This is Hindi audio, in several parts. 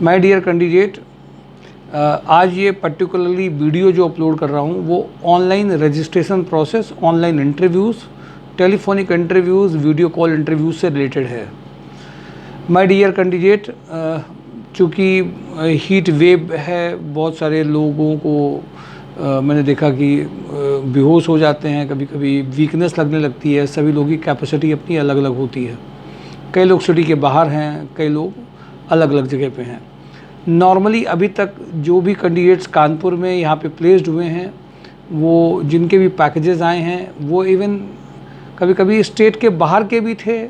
माय डियर कैंडिडेट, आज ये पर्टिकुलरली वीडियो जो अपलोड कर रहा हूँ वो online registration process, online interviews, telephonic interviews, video call interviews से रिलेटेड है। माय डियर कैंडिडेट, चूँकि हीट वेव है, बहुत सारे लोगों को मैंने देखा कि बेहोश हो जाते हैं, कभी कभी वीकनेस लगने लगती है। सभी लोगों की कैपेसिटी अपनी अलग अलग होती है। कई लोग सिटी के बाहर हैं, कई लोग अलग अलग जगह पे हैं। नॉर्मली अभी तक जो भी कैंडिडेट्स कानपुर में यहाँ पे प्लेस्ड हुए हैं, वो जिनके भी पैकेजेस आए हैं, वो इवन कभी कभी स्टेट के बाहर के भी थे,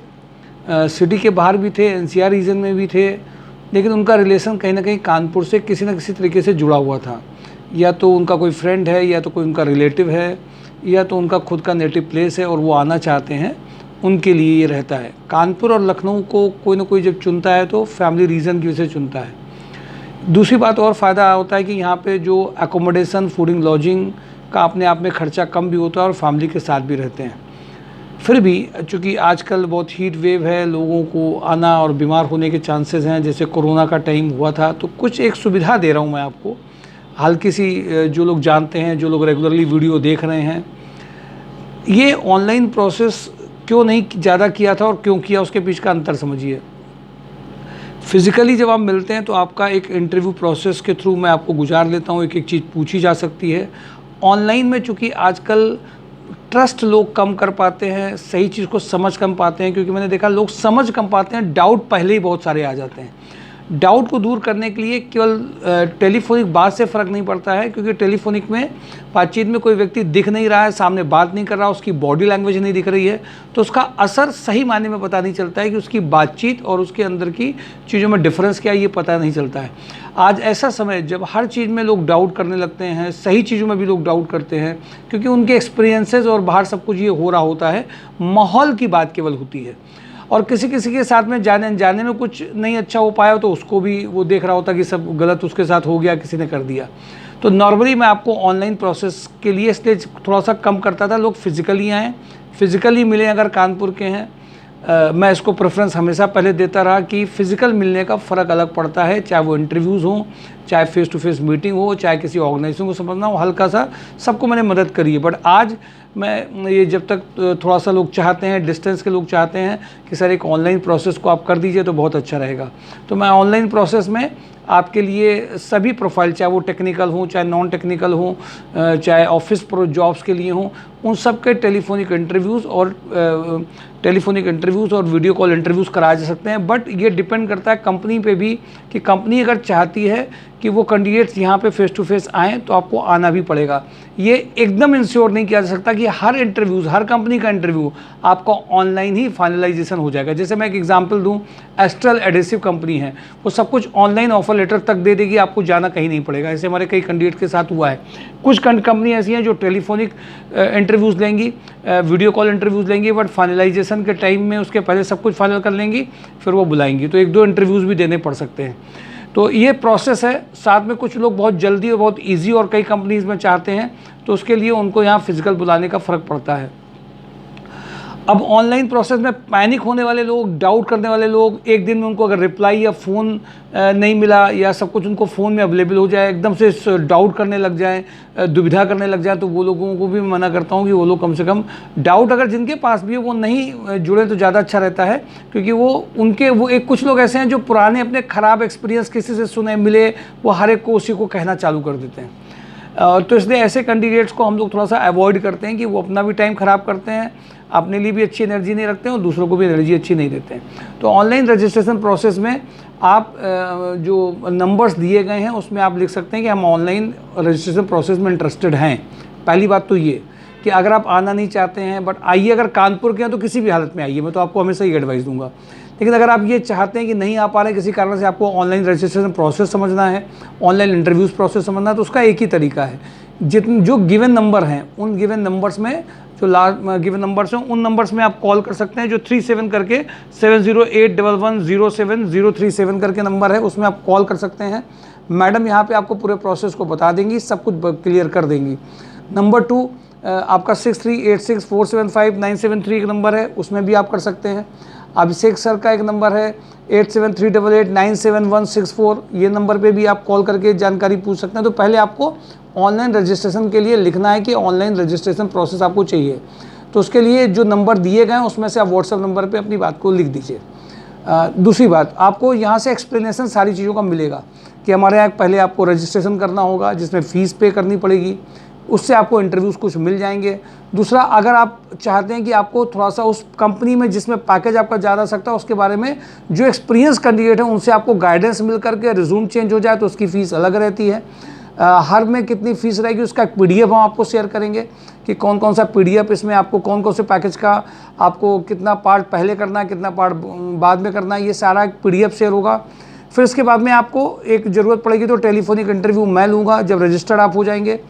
सिटी के बाहर भी थे, एनसीआर रीजन में भी थे, लेकिन उनका रिलेशन कहीं ना कहीं कानपुर से किसी न किसी तरीके से जुड़ा हुआ था। या तो उनका कोई फ्रेंड है, या तो कोई उनका रिलेटिव है, या तो उनका खुद का नेटिव प्लेस है और वो आना चाहते हैं, उनके लिए ये रहता है। कानपुर और लखनऊ को कोई ना कोई जब चुनता है तो फैमिली रीज़न की वजह से चुनता है। दूसरी बात और फ़ायदा होता है कि यहाँ पे जो एकोमोडेशन, फूडिंग, लॉजिंग का अपने आप में ख़र्चा कम भी होता है और फैमिली के साथ भी रहते हैं। फिर भी चूँकि आजकल बहुत हीट वेव है, लोगों को आना और बीमार होने के चांसेस हैं, जैसे कोरोना का टाइम हुआ था, तो कुछ एक सुविधा दे रहा हूँ मैं आपको, हल्की सी। जो लोग जानते हैं, जो लोग रेगुलरली वीडियो देख रहे हैं, ये ऑनलाइन प्रोसेस क्यों नहीं ज़्यादा किया था और क्यों किया, उसके बीच का अंतर समझिए। फिज़िकली जब आप मिलते हैं तो आपका एक इंटरव्यू प्रोसेस के थ्रू मैं आपको गुजार लेता हूँ, एक एक चीज़ पूछी जा सकती है। ऑनलाइन में चूँकि आजकल ट्रस्ट लोग कम कर पाते हैं, सही चीज़ को समझ कम पाते हैं, क्योंकि मैंने देखा लोग समझ कम पाते हैं, डाउट पहले ही बहुत सारे आ जाते हैं। डाउट को दूर करने के लिए केवल टेलीफोनिक बात से फ़र्क नहीं पड़ता है, क्योंकि टेलीफोनिक में बातचीत में कोई व्यक्ति दिख नहीं रहा है, सामने बात नहीं कर रहा, उसकी बॉडी लैंग्वेज नहीं दिख रही है, तो उसका असर सही मायने में पता नहीं चलता है कि उसकी बातचीत और उसके अंदर की चीज़ों में डिफरेंस क्या है, ये पता नहीं चलता है। आज ऐसा समय जब हर चीज़ में लोग डाउट करने लगते हैं, सही चीज़ों में भी लोग डाउट करते हैं, क्योंकि उनके एक्सपीरियंसेस और बाहर सब कुछ ये हो रहा होता है, माहौल की बात केवल होती है। और किसी किसी के साथ में जाने अनजाने में कुछ नहीं अच्छा हो पाया तो उसको भी वो देख रहा होता कि सब गलत उसके साथ हो गया, किसी ने कर दिया। तो नॉर्मली मैं आपको ऑनलाइन प्रोसेस के लिए इसलिए थोड़ा सा कम करता था, लोग फिज़िकली आएँ, फिज़िकली मिलें। अगर कानपुर के हैं, मैं इसको प्रेफरेंस हमेशा पहले देता रहा कि फ़िज़िकल मिलने का फ़र्क अलग पड़ता है, चाहे वो इंटरव्यूज़ हों, चाहे फ़ेस टू फेस मीटिंग हो, चाहे किसी ऑर्गेनाइजेशन को समझना हो, हल्का सा सबको मैंने मदद करी है। बट आज मैं ये जब तक थोड़ा सा लोग चाहते हैं, डिस्टेंस के लोग चाहते हैं कि सर एक ऑनलाइन प्रोसेस को आप कर दीजिए तो बहुत अच्छा रहेगा, तो मैं ऑनलाइन प्रोसेस में आपके लिए सभी प्रोफाइल, चाहे वो टेक्निकल हो, चाहे नॉन टेक्निकल हो, चाहे ऑफिस जॉब्स के लिए हों, उन सब के टेलीफोनिक इंटरव्यूज़ और वीडियो कॉल इंटरव्यूज़ कराए जा सकते हैं। बट ये डिपेंड करता है कंपनी पे भी, कि कंपनी अगर चाहती है कि वो कैंडिडेट्स यहाँ पे फेस टू फेस आएँ तो आपको आना भी पड़ेगा। ये एकदम इंश्योर नहीं किया जा सकता कि हर इंटरव्यूज़, हर कंपनी का इंटरव्यू आपका ऑनलाइन ही फाइनलाइजेशन हो जाएगा। जैसे मैं एक एग्जांपल दूं, एस्ट्रल एडेसिव कंपनी है, वो सब कुछ ऑनलाइन ऑफर लेटर तक दे देगी, आपको जाना कहीं नहीं पड़ेगा। ऐसे हमारे कई कैंडिडेट के साथ हुआ है। कुछ कंपनी ऐसी हैं जो टेलीफोनिक इंटरव्यूज़ लेंगी, वीडियो कॉल इंटरव्यूज़ लेंगी, बट फाइनलाइजेशन के टाइम में उसके पहले सब कुछ फाइनल कर लेंगी, फिर वो बुलाएंगी, तो एक दो इंटरव्यूज़ भी देने पड़ सकते हैं। तो ये प्रोसेस है। साथ में कुछ लोग बहुत जल्दी और बहुत इजी और कई कंपनीज़ में चाहते हैं, तो उसके लिए उनको यहाँ फिजिकल बुलाने का फ़र्क पड़ता है। अब ऑनलाइन प्रोसेस में पैनिक होने वाले लोग, डाउट करने वाले लोग, एक दिन में उनको अगर रिप्लाई या फ़ोन नहीं मिला या सब कुछ उनको फ़ोन में अवेलेबल हो जाए, एकदम से डाउट करने लग जाएं, दुविधा करने लग जाएं, तो वो लोगों को भी मना करता हूँ कि वो लोग कम से कम डाउट अगर जिनके पास भी है वो नहीं जुड़े तो ज़्यादा अच्छा रहता है, क्योंकि वो एक कुछ लोग ऐसे हैं जो पुराने अपने ख़राब एक्सपीरियंस किसी से सुने मिले, वो हर एक को उसी को कहना चालू कर देते हैं। तो इसलिए ऐसे कैंडिडेट्स को हम लोग थोड़ा सा अवॉइड करते हैं कि वो अपना भी टाइम ख़राब करते हैं, अपने लिए भी अच्छी एनर्जी नहीं रखते हैं और दूसरों को भी एनर्जी अच्छी नहीं देते हैं। तो ऑनलाइन रजिस्ट्रेशन प्रोसेस में आप जो नंबर्स दिए गए हैं उसमें आप लिख सकते हैं कि हम ऑनलाइन रजिस्ट्रेशन प्रोसेस में इंटरेस्टेड हैं। पहली बात तो ये कि अगर आप आना नहीं चाहते हैं, बट आइए, अगर कानपुर के हैं तो किसी भी हालत में आइए, मैं तो आपको हमेशा ही एडवाइस दूंगा। लेकिन अगर आप ये चाहते हैं कि नहीं आ पा रहे किसी कारण से, आपको ऑनलाइन रजिस्ट्रेशन प्रोसेस समझना है, ऑनलाइन इंटरव्यूज़ प्रोसेस समझना है, तो उसका एक ही तरीका है। जो गिवन नंबर हैं, उन गिवन नंबर्स में जो गिवन नंबर्स हैं, उन नंबर्स में आप कॉल कर सकते हैं। जो 37 करके 7081110337 करके नंबर है, उसमें आप कॉल कर सकते हैं। मैडम यहाँ पे आपको पूरे प्रोसेस को बता देंगी, सब कुछ क्लियर कर देंगी। नंबर 2, आपका 6386475973 का नंबर है, उसमें भी आप कर सकते हैं। अभिषेक सर का एक नंबर है 8738897164, ये नंबर पे भी आप कॉल करके जानकारी पूछ सकते हैं। तो पहले आपको ऑनलाइन रजिस्ट्रेशन के लिए लिखना है कि ऑनलाइन रजिस्ट्रेशन प्रोसेस आपको चाहिए, तो उसके लिए जो नंबर दिए गए हैं उसमें से आप व्हाट्सएप नंबर पे अपनी बात को लिख दीजिए। दूसरी बात, आपको यहाँ से एक्सप्लेनेशन सारी चीज़ों का मिलेगा कि हमारे यहाँ पहले आपको रजिस्ट्रेशन करना होगा जिसमें फ़ीस पे करनी पड़ेगी, उससे आपको इंटरव्यूज़ कुछ मिल जाएंगे। दूसरा, अगर आप चाहते हैं कि आपको थोड़ा सा उस कंपनी में जिसमें पैकेज आपका ज़्यादा सकता है उसके बारे में जो एक्सपीरियंस कैंडिडेट है उनसे आपको गाइडेंस मिल करके रिज्यूम चेंज हो जाए तो उसकी फ़ीस अलग रहती है। हर में कितनी फ़ीस रहेगी उसका एक PDF हम आपको शेयर करेंगे कि कौन कौन सा PDF इसमें आपको कौन कौन से पैकेज का आपको कितना पार्ट पहले करना है, कितना पार्ट बाद में करना है, ये सारा एक PDF शेयर होगा। फिर इसके बाद में आपको एक ज़रूरत पड़ेगी तो टेलीफोनिक इंटरव्यू मैं लूँगा जब रजिस्टर्ड आप हो जाएंगे,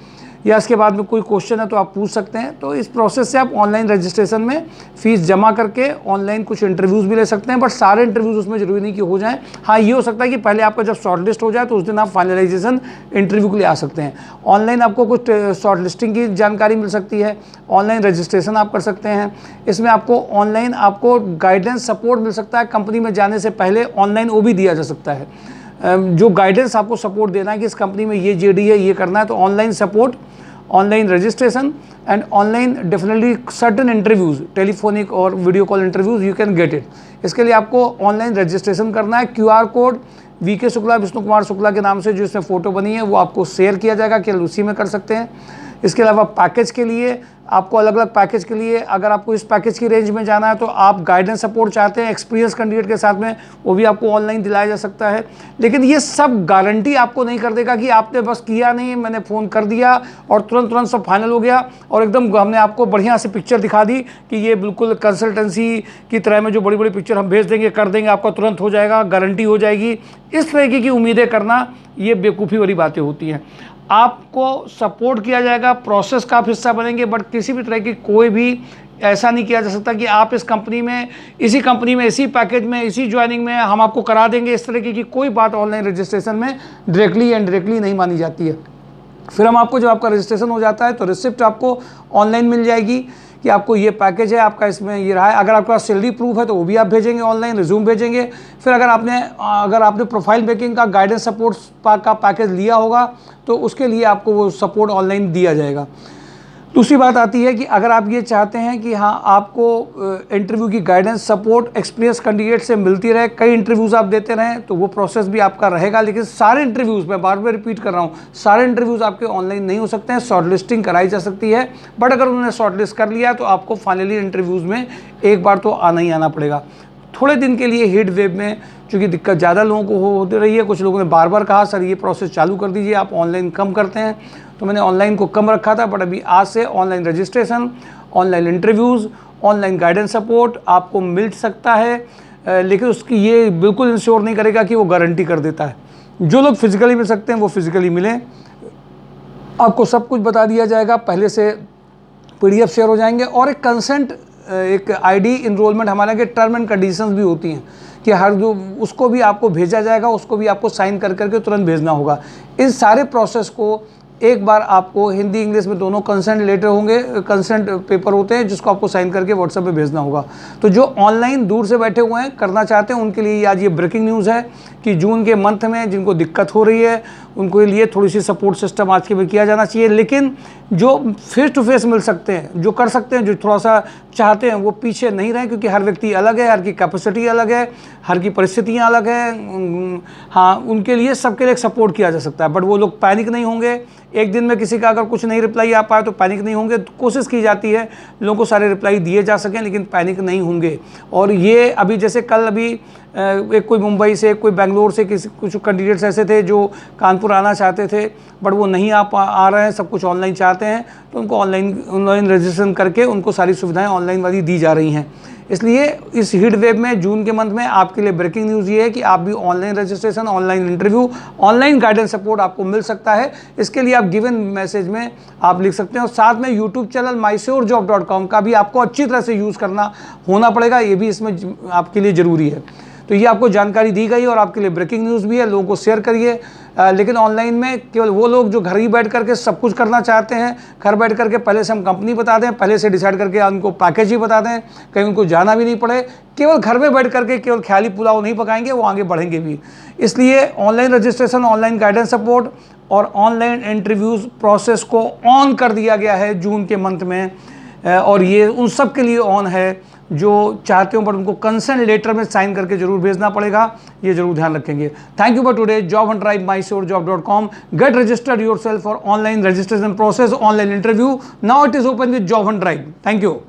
या इसके बाद में कोई क्वेश्चन है तो आप पूछ सकते हैं। तो इस प्रोसेस से आप ऑनलाइन रजिस्ट्रेशन में फ़ीस जमा करके ऑनलाइन कुछ इंटरव्यूज़ भी ले सकते हैं, बट सारे इंटरव्यूज़ उसमें ज़रूरी नहीं कि हो जाएं। हाँ, ये हो सकता है कि पहले आपका जब शॉर्टलिस्ट हो जाए तो उस दिन आप फाइनलाइजेशन इंटरव्यू के लिए आ सकते हैं। ऑनलाइन आपको कुछ शॉर्टलिस्टिंग की जानकारी मिल सकती है, ऑनलाइन रजिस्ट्रेशन आप कर सकते हैं। इसमें आपको ऑनलाइन आपको गाइडेंस सपोर्ट मिल सकता है, कंपनी में जाने से पहले ऑनलाइन वो भी दिया जा सकता है, जो गाइडेंस आपको सपोर्ट देना है कि इस कंपनी में ये JD है, ये करना है। तो online support, online registration and online definitely certain interviews, telephonic और video call interviews you can get it. इसके लिए आपको ऑनलाइन रजिस्ट्रेशन करना है। QR code VK Shukla, Vishnu Kumar Shukla के नाम से जो इसमें फ़ोटो बनी है वो आपको शेयर किया जाएगा, केवल उसी में कर सकते हैं। इसके अलावा पैकेज के लिए आपको अलग अलग पैकेज के लिए, अगर आपको इस पैकेज की रेंज में जाना है तो आप गाइडेंस सपोर्ट चाहते हैं एक्सपीरियंस कैंडिडेट के साथ में, वो भी आपको ऑनलाइन दिलाया जा सकता है। लेकिन ये सब गारंटी आपको नहीं कर देगा कि आपने बस किया नहीं, मैंने फ़ोन कर दिया और तुरंत सब फाइनल हो गया और एकदम हमने आपको बढ़िया से पिक्चर दिखा दी कि ये बिल्कुल कंसल्टेंसी की तरह में जो बड़ी बड़ी पिक्चर हम भेज देंगे, कर देंगे, आपका तुरंत हो जाएगा, गारंटी हो जाएगी। इस तरीके की उम्मीदें करना ये बेवकूफ़ी वाली बातें होती हैं। आपको सपोर्ट किया जाएगा, प्रोसेस का आप हिस्सा बनेंगे, बट किसी भी तरह की कोई भी ऐसा नहीं किया जा सकता कि आप इस कंपनी में, इसी कंपनी में, इसी पैकेज में, इसी ज्वाइनिंग में हम आपको करा देंगे। इस तरीके की कोई बात ऑनलाइन रजिस्ट्रेशन में डायरेक्टली एंड डायरेक्टली नहीं मानी जाती है। फिर हम आपको, जब आपका रजिस्ट्रेशन हो जाता है तो रिसिप्ट आपको ऑनलाइन मिल जाएगी कि आपको ये पैकेज है, आपका इसमें ये रहा है। अगर आपका सैलरी प्रूफ है तो वो भी आप भेजेंगे ऑनलाइन, रिज्यूम भेजेंगे। फिर अगर आपने प्रोफाइल मेकिंग का गाइडेंस सपोर्ट का पैकेज लिया होगा तो उसके लिए आपको वो सपोर्ट ऑनलाइन दिया जाएगा। दूसरी बात आती है कि अगर आप ये चाहते हैं कि हाँ आपको इंटरव्यू की गाइडेंस सपोर्ट एक्सपीरियंस कैंडिडेट से मिलती रहे, कई इंटरव्यूज़ आप देते रहें, तो वो प्रोसेस भी आपका रहेगा। लेकिन सारे इंटरव्यूज़, मैं बार बार रिपीट कर रहा हूँ, सारे इंटरव्यूज़ आपके ऑनलाइन नहीं हो सकते हैं, शॉर्टलिस्टिंग कराई जा सकती है। बट अगर उन्होंने शॉर्टलिस्ट कर लिया तो आपको फाइनली इंटरव्यूज़ में एक बार तो आना ही आना पड़ेगा। थोड़े दिन के लिए हीट वेव में चूँकि दिक्कत ज़्यादा लोगों को होती रही है, कुछ लोगों ने बार बार कहा सर ये प्रोसेस चालू कर दीजिए, आप ऑनलाइन कम करते हैं, तो मैंने ऑनलाइन को कम रखा था। बट अभी आज से online registration, online interviews, online guidance support आपको मिल सकता है। लेकिन उसकी ये बिल्कुल इंश्योर नहीं करेगा कि वो गारंटी कर देता है। जो लोग फिजिकली मिल सकते हैं वो फिजिकली मिलें, आपको सब कुछ बता दिया जाएगा, पहले से PDF शेयर हो जाएंगे। और एक कंसेंट, एक ID इनरोलमेंट हमारे के टर्म एंड कंडीशंस भी होती हैं कि हर जो उसको भी आपको भेजा जाएगा, उसको भी आपको साइन कर करके तुरंत भेजना होगा। इस सारे प्रोसेस को एक बार आपको हिंदी इंग्लिश में दोनों कंसेंट लेटर होंगे, कंसेंट पेपर होते हैं जिसको आपको साइन करके व्हाट्सएप पे भेजना होगा। तो जो ऑनलाइन दूर से बैठे हुए हैं, करना चाहते हैं, उनके लिए आज ये ब्रेकिंग न्यूज़ है कि जून के मंथ में जिनको दिक्कत हो रही है उनके लिए थोड़ी सी सपोर्ट सिस्टम आज के में किया जाना चाहिए। लेकिन जो फेस टू फेस मिल सकते हैं, जो कर सकते हैं, जो थोड़ा सा चाहते हैं, वो पीछे नहीं रहें, क्योंकि हर व्यक्ति अलग है, हर की कैपेसिटी अलग है, हर की परिस्थितियाँ अलग हैं। हाँ, उनके लिए सबके लिए सपोर्ट किया जा सकता है, बट वो लोग पैनिक नहीं होंगे। एक दिन में किसी का अगर कुछ नहीं रिप्लाई आ पाए तो पैनिक नहीं होंगे। कोशिश की जाती है लोगों को सारे रिप्लाई दिए जा सकें, लेकिन पैनिक नहीं होंगे। और ये अभी जैसे कल अभी एक कोई मुंबई से, कोई बेंगलोर से, कुछ कैंडिडेट्स ऐसे थे जो कानपुर आना चाहते थे बट वो नहीं आ रहे हैं, सब कुछ ऑनलाइन चाहते हैं, तो उनको ऑनलाइन रजिस्ट्रेशन करके उनको सारी सुविधाएं ऑनलाइन वाली दी जा रही हैं। इसलिए इस हीट वेव में, जून के मंथ में आपके लिए ब्रेकिंग न्यूज़ ये है कि आप भी online registration, online interview, online guidance support आपको मिल सकता है। इसके लिए आप गिवन मैसेज में आप लिख सकते हैं। और साथ में यूट्यूब चैनल mysurejob.com का भी आपको अच्छी तरह से यूज़ करना होना पड़ेगा, ये भी इसमें आपके लिए ज़रूरी है। तो ये आपको जानकारी दी गई और आपके लिए ब्रेकिंग न्यूज़ भी है, लोगों को शेयर करिए। लेकिन ऑनलाइन में केवल वो लोग जो घर ही बैठ करके सब कुछ करना चाहते हैं, घर बैठ करके पहले से हम कंपनी बता दें, पहले से डिसाइड करके उनको पैकेज ही बता दें, कहीं उनको जाना भी नहीं पड़े, केवल घर में बैठ करके केवल ख्याली पुलाव नहीं पकाएंगे, वो आगे बढ़ेंगे भी। इसलिए online registration, online guidance support और ऑनलाइन इंटरव्यूज़ प्रोसेस को ऑन कर दिया गया है जून के मंथ में। और ये उन सब के लिए ऑन है जो चाहते हो, बट उनको कंसेंट लेटर में साइन करके जरूर भेजना पड़ेगा, ये जरूर ध्यान रखेंगे। Thank you for today. Job Hunt drive, mysurjob.com। Get registered yourself for online registration process, online interview. Now it is open with job Hunt drive. Thank you.